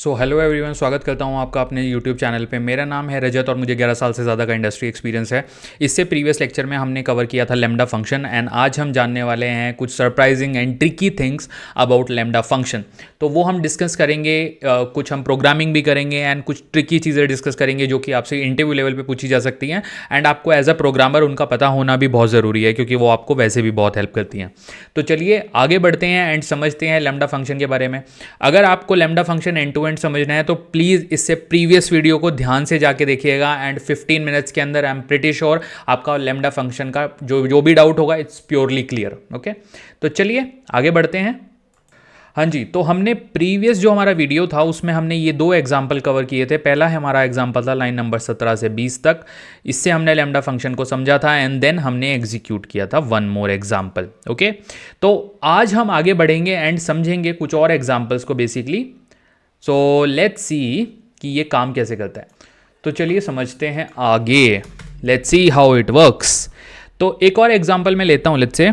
So hello everyone, स्वागत करता हूं आपका अपने यूट्यूब चैनल पे। मेरा नाम है रजत और मुझे 11 साल से ज़्यादा का इंडस्ट्री एक्सपीरियंस है। इससे प्रीवियस लेक्चर में हमने कवर किया था लैम्डा फंक्शन एंड आज हम जानने वाले हैं कुछ surprising and tricky things about lambda function. तो वो हम डिस्कस करेंगे, कुछ हम प्रोग्रामिंग भी करेंगे एंड कुछ ट्रिकी चीज़ें डिस्कस करेंगे जो कि आपसे इंटरव्यू लेवल पर पूछी जा सकती हैं एंड आपको एज अ प्रोग्रामर उनका पता होना भी बहुत ज़रूरी है क्योंकि वो आपको वैसे भी बहुत हेल्प करती हैं। तो चलिए आगे बढ़ते हैं एंड समझते हैं लैम्डा फंक्शन के बारे में। अगर आपको lambda function end to end समझना है तो प्लीज़ इससे प्रीवियस वीडियो को ध्यान से जाके देखिएगा एंड 15 मिनट्स के अंदर आई एम प्रिटी श्योर आपका लैम्डा फंक्शन का जो भी डाउट होगा इट्स प्योरली क्लियर। ओके, तो चलिए आगे बढ़ते हैं। हाँ जी, तो हमने प्रीवियस जो हमारा वीडियो था उसमें हमने ये दो एग्जाम्पल कवर किए थे। पहला हमारा एग्जाम्पल था लाइन नंबर 17 से 20 तक। इससे हमने लैम्डा फंक्शन को समझा था एंड देन हमने एग्जीक्यूट किया था वन मोर एग्जाम्पल। ओके, तो आज हम आगे बढ़ेंगे एंड समझेंगे कुछ और एग्जाम्पल्स को बेसिकली। सो लेट्स सी कि ये काम कैसे करता है। तो चलिए समझते हैं आगे। Let's see how it works. तो एक और एग्जाम्पल मैं लेता हूँ, लेट्स से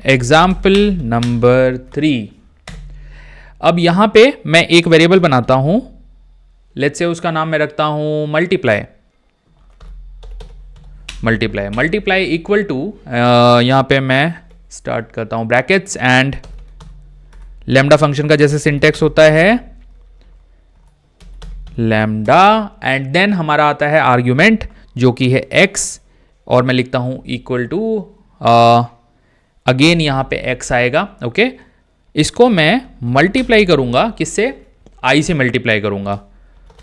एग्जाम्पल नंबर 3। अब यहाँ पे मैं एक वेरिएबल बनाता हूँ, लेट्स से उसका नाम मैं रखता हूँ मल्टीप्लाई। मल्टीप्लाई इक्वल टू, यहाँ पे मैं स्टार्ट करता हूँ ब्रैकेट्स एंड लैम्डा फंक्शन का जैसे सिंटेक्स होता है लैम्डा एंड देन हमारा आता है आर्ग्यूमेंट जो कि है x और मैं लिखता हूँ इक्वल टू, अगेन यहाँ पे x आएगा। ओके, इसको मैं मल्टीप्लाई करूंगा, किससे? i से मल्टीप्लाई करूंगा।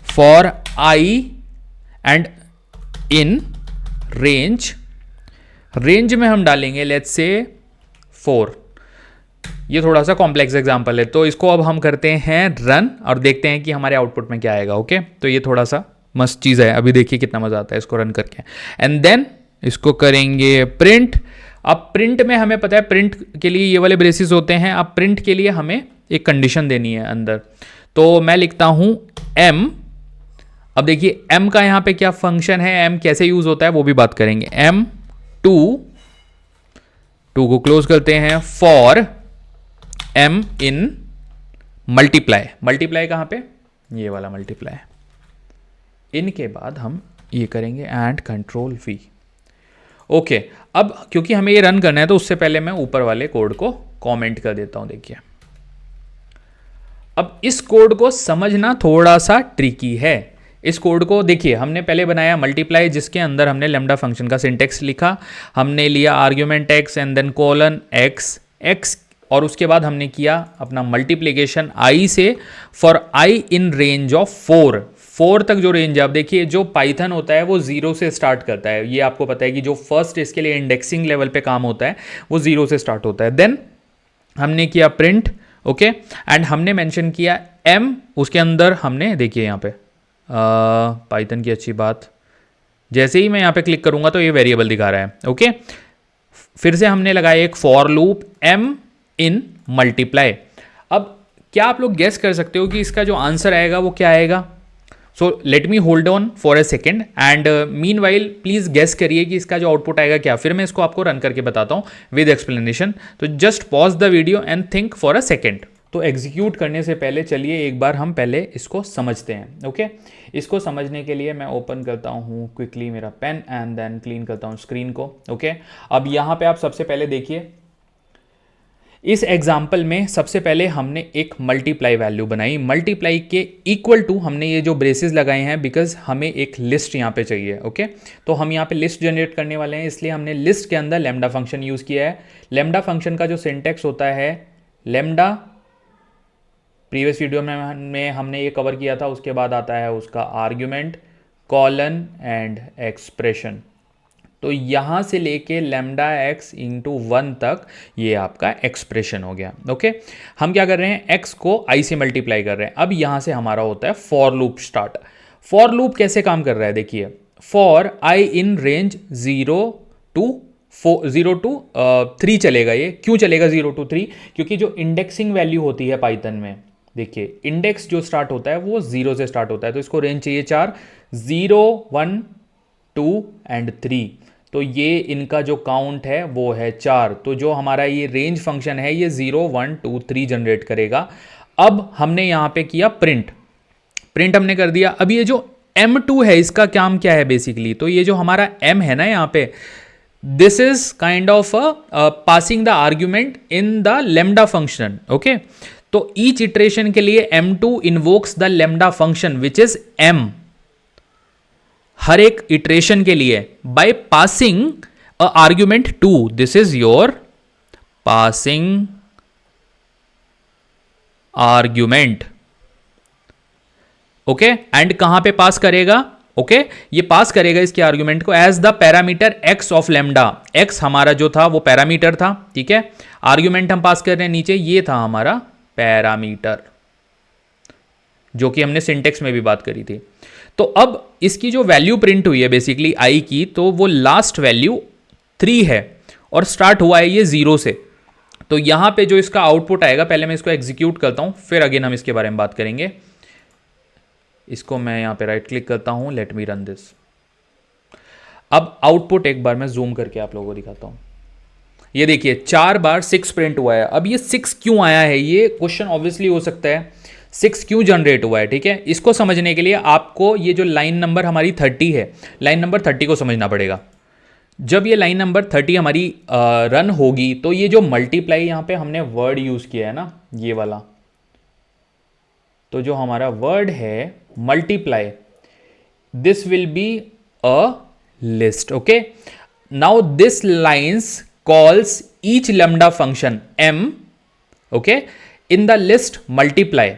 For i and in range में हम डालेंगे लेट्स से 4। ये थोड़ा सा कॉम्प्लेक्स एग्जांपल है तो इसको अब हम करते हैं रन और देखते हैं कि हमारे आउटपुट में क्या आएगा। ओके, तो ये थोड़ा सा मस्त चीज़ है, अभी देखिए कितना मज़ा आता है इसको रन करके। एंड देन इसको करेंगे प्रिंट। अब प्रिंट में हमें पता है प्रिंट के लिए ये वाले ब्रेसेस होते हैं। अब प्रिंट के लिए हमें एक कंडीशन देनी है अंदर, तो मैं लिखता हूँ m। अब देखिए m का यहाँ पे क्या फंक्शन है, m कैसे यूज होता है वो भी बात करेंगे। m2 को क्लोज करते हैं फॉर m इन मल्टीप्लाई कहाँ पे, ये वाला मल्टीप्लाई। इनके बाद हम ये करेंगे एंड कंट्रोल v। ओके, अब क्योंकि हमें ये रन करना है तो उससे पहले मैं ऊपर वाले कोड को कमेंट कर देता हूं। देखिए अब इस कोड को समझना थोड़ा सा ट्रिकी है। इस कोड को देखिए, हमने पहले बनाया मल्टीप्लाई जिसके अंदर हमने लैम्डा फंक्शन का सिंटेक्स लिखा, हमने लिया argument x and then colon x और उसके बाद हमने किया अपना मल्टीप्लिकेशन i से for i in range of 4 तक जो रेंज है। आप देखिए जो पाइथन होता है वो 0 से स्टार्ट करता है, ये आपको पता है कि जो फर्स्ट इसके लिए इंडेक्सिंग लेवल पे काम होता है वो 0 से स्टार्ट होता है। देन हमने किया प्रिंट, ओके, एंड हमने मेंशन किया m, उसके अंदर हमने देखिए यहाँ पे पाइथन की अच्छी बात, जैसे ही मैं यहाँ पे क्लिक करूंगा तो ये वेरिएबल दिखा रहा है। ओके, फिर से हमने लगाया एक for loop m in multiply. अब क्या आप लोग गेस कर सकते हो कि इसका जो आंसर आएगा वो क्या आएगा? So let me hold on for a second and meanwhile please guess करिए कि इसका जो आउटपुट आएगा क्या। फिर मैं इसको आपको रन करके बताता हूँ विद एक्सप्लेनेशन। तो just pause the video and think for a second. तो एग्जीक्यूट करने से पहले चलिए एक बार हम पहले इसको समझते हैं। ओके, इसको समझने के लिए मैं ओपन करता हूँ क्विकली मेरा पेन एंड देन क्लीन करता हूँ स्क्रीन को। ओके, अब यहाँ पे आप सबसे पहले देखिए इस एग्जाम्पल में सबसे पहले हमने एक मल्टीप्लाई वैल्यू बनाई। मल्टीप्लाई के इक्वल टू हमने ये जो ब्रेसेस लगाए हैं बिकॉज हमें एक लिस्ट यहाँ पे चाहिए। ओके, तो हम यहाँ पे लिस्ट जनरेट करने वाले हैं, इसलिए हमने लिस्ट के अंदर लैम्डा फंक्शन यूज़ किया है। लैम्डा फंक्शन का जो सिंटेक्स होता है लैम्डा, प्रीवियस वीडियो में हमने ये कवर किया था। उसके बाद आता है उसका आर्ग्यूमेंट, कॉलन एंड एक्सप्रेशन। तो यहाँ से लेके लैम्डा x इंटू 1 तक ये आपका एक्सप्रेशन हो गया। ओके, हम क्या कर रहे हैं, x को i से मल्टीप्लाई कर रहे हैं। अब यहाँ से हमारा होता है for loop start. For loop कैसे काम कर रहा है देखिए, for i in range 0 to 3 चलेगा। ये क्यों चलेगा 0 to 3? क्योंकि जो इंडेक्सिंग वैल्यू होती है पाइथन में, देखिए इंडेक्स जो स्टार्ट होता है वो 0 से स्टार्ट होता है, तो इसको रेंज चाहिए 4, 0 1 2 एंड 3। तो ये इनका जो काउंट है वो है 4। तो जो हमारा ये रेंज फंक्शन है ये 0 1 2 3 जनरेट करेगा। अब हमने यहाँ पे किया प्रिंट। प्रिंट हमने कर दिया। अब ये जो m2 है इसका काम क्या है बेसिकली, तो ये जो हमारा m है ना यहाँ पे, this is kind of passing the argument in the lambda function. Okay, तो ईच इटरेशन के लिए m2 invokes the lambda function which is m, हर एक इटरेशन के लिए by passing a argument 2, this is your passing argument. Okay, and कहां पे पास करेगा, okay ये पास करेगा इसके आर्ग्यूमेंट को as the parameter x of lambda. x हमारा जो था वो पैरामीटर था, ठीक है, आर्ग्यूमेंट हम पास कर रहे हैं नीचे, ये था हमारा पैरामीटर, जो कि हमने सिंटेक्स में भी बात करी थी। तो अब इसकी जो वैल्यू प्रिंट हुई है बेसिकली i की, तो वो लास्ट वैल्यू 3 है और स्टार्ट हुआ है ये 0 से। तो यहां पे जो इसका आउटपुट आएगा, पहले मैं इसको एग्जीक्यूट करता हूं, फिर अगेन हम इसके बारे में बात करेंगे। इसको मैं यहां पे राइट क्लिक करता हूं, लेट मी रन दिस। अब आउटपुट एक बार मैं जूम करके आप लोगों को दिखाता हूं। ये देखिए 4 बार 6 प्रिंट हुआ है। अब ये 6 क्यों आया है, ये क्वेश्चन ऑब्वियसली हो सकता है, 6 क्यों जनरेट हुआ है, ठीक है। इसको समझने के लिए आपको ये जो लाइन नंबर हमारी 30 है, लाइन नंबर 30 को समझना पड़ेगा। जब ये लाइन नंबर 30 हमारी रन होगी, तो ये जो मल्टीप्लाई यहां पे हमने वर्ड यूज किया है ना, ये वाला, तो जो हमारा वर्ड है multiply, this will be a list. Okay, now this lines calls each lambda function m, okay, in the list multiply,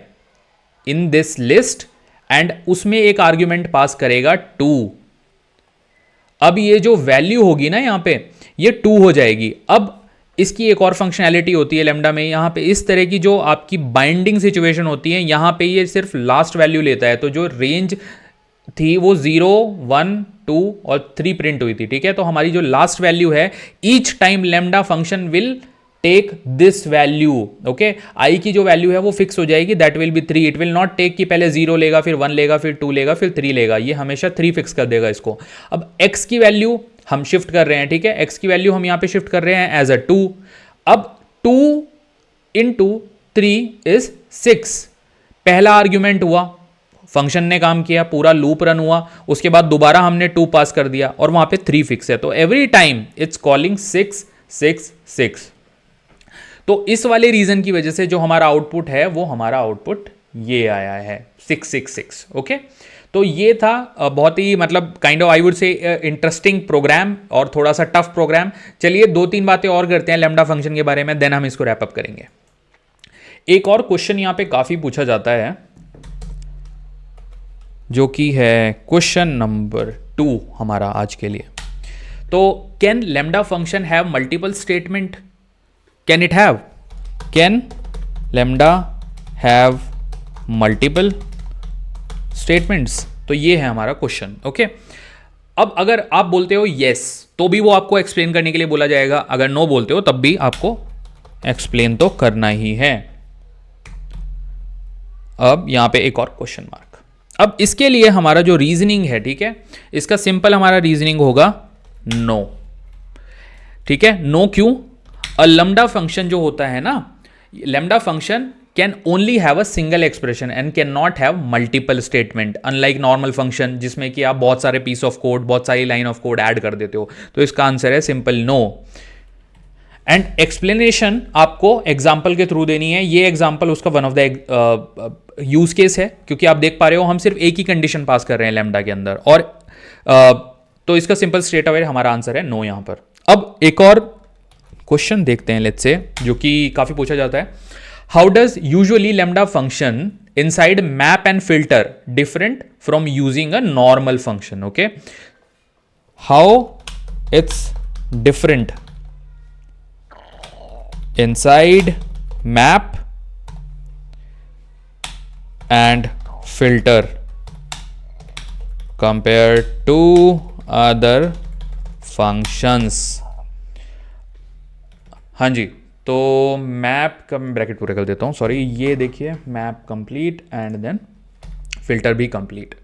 in this list, and उसमें एक आर्ग्यूमेंट पास करेगा 2। अब ये जो वैल्यू होगी ना यहां पे, ये 2 हो जाएगी। अब इसकी एक और फंक्शनैलिटी होती है लेमडा में, यहाँ पे इस तरह की जो आपकी बाइंडिंग सिचुएशन होती है, यहाँ पे ये सिर्फ लास्ट वैल्यू लेता है। तो जो रेंज थी वो 0, 1, 2 और 3 प्रिंट हुई थी, ठीक है। तो हमारी जो लास्ट वैल्यू है, each time lambda function will take this value. Okay, I की जो वैल्यू है वो फिक्स हो जाएगी, that will be 3। It will not take कि पहले 0 लेगा, फिर 1 लेगा, फिर 2 लेगा, फिर 3 लेगा, ये हमेशा 3 फिक्स कर देगा इसको। अब x की वैल्यू हम शिफ्ट कर रहे हैं, ठीक है, x की वैल्यू हम यहां पे शिफ्ट कर रहे हैं एज अ 2। अब 2 इंटू 3 इज 6, पहला आर्ग्यूमेंट हुआ, फंक्शन ने काम किया, पूरा लूप रन हुआ, उसके बाद दोबारा हमने 2 पास कर दिया और वहां पे 3 फिक्स है। तो एवरी टाइम इट्स कॉलिंग 6 6 6। तो इस वाले रीजन की वजह से जो हमारा आउटपुट है वो हमारा आउटपुट ये आया है 666। ओके, तो ये था बहुत ही मतलब kind of I would say interesting program और थोड़ा सा टफ प्रोग्राम। चलिए 2-3 बातें और करते हैं लैम्डा फंक्शन के बारे में, देन हम इसको रैप अप करेंगे। एक और क्वेश्चन यहां पे काफी पूछा जाता है, जो कि है क्वेश्चन नंबर 2 हमारा आज के लिए। तो can lambda function have multiple statement? Can it have? Can lambda have multiple statements? तो ये है हमारा क्वेश्चन। ओके, अब अगर आप बोलते हो यस, तो भी वो आपको एक्सप्लेन करने के लिए बोला जाएगा, अगर नो बोलते हो तब भी आपको एक्सप्लेन तो करना ही है। अब यहां पे एक और क्वेश्चन मार्क। अब इसके लिए हमारा जो रीजनिंग है, ठीक है, इसका सिंपल हमारा रीजनिंग होगा नो। ठीक है, नो क्यों? अ लैम्डा फंक्शन जो होता है ना, lambda function can only have a single expression and can not have multiple statement, unlike normal function जिसमें कि आप बहुत सारे पीस ऑफ कोड, बहुत सारी लाइन ऑफ कोड ऐड कर देते हो। तो इसका आंसर है सिंपल नो। एंड एक्सप्लेनेशन आपको एग्जाम्पल के थ्रू देनी है। ये एग्जाम्पल उसका one of the use case है, क्योंकि आप देख पा रहे हो हम सिर्फ एक ही कंडीशन पास कर रहे हैं लैम्डा के अंदर, और तो इसका सिंपल स्ट्रेट अवे हमारा आंसर है नो यहां पर। अब एक और क्वेश्चन देखते हैं लेट्स से, जो कि काफी पूछा जाता है। How does usually lambda function inside map and filter different from using a normal function? Okay, how it's different inside map and filter compared to other functions? हाँ जी, तो मैप का मैं ब्रैकेट पूरे कर देता हूँ, सॉरी, ये देखिए map complete and then filter भी कंप्लीट।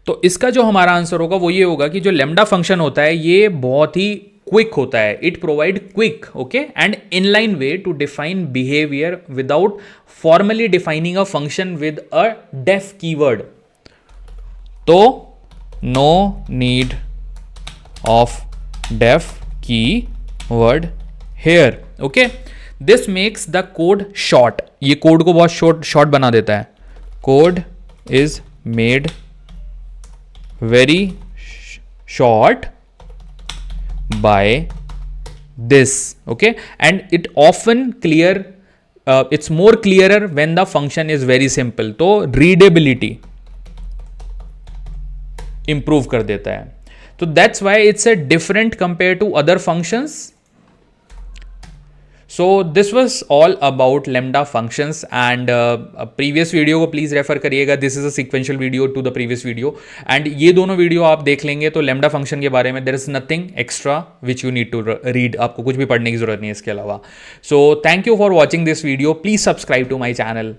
तो इसका जो हमारा आंसर होगा वो ये होगा कि जो लैम्डा फंक्शन होता है ये बहुत ही क्विक होता है। It provide quick, okay, and inline way to define behaviour without formally defining a function with a def keyword. तो no need of def key word here. Okay, this makes the code short. ये code को बहुत short बना देता है. Code is made very short by this. Okay, and it often clear, it's more clearer when the function is very simple. तो readability improve कर देता है. तो that's why it's a different compare to other functions. So this was all about lambda functions and previous video को please refer करिएगा. This is a sequential video to the previous video and ये दोनों video आप देख लेंगे तो lambda function के बारे में there is nothing extra which you need to read. आपको कुछ भी पढ़ने की जरूरत नहीं है इसके अलावा. So thank you for watching this video. Please subscribe to my channel.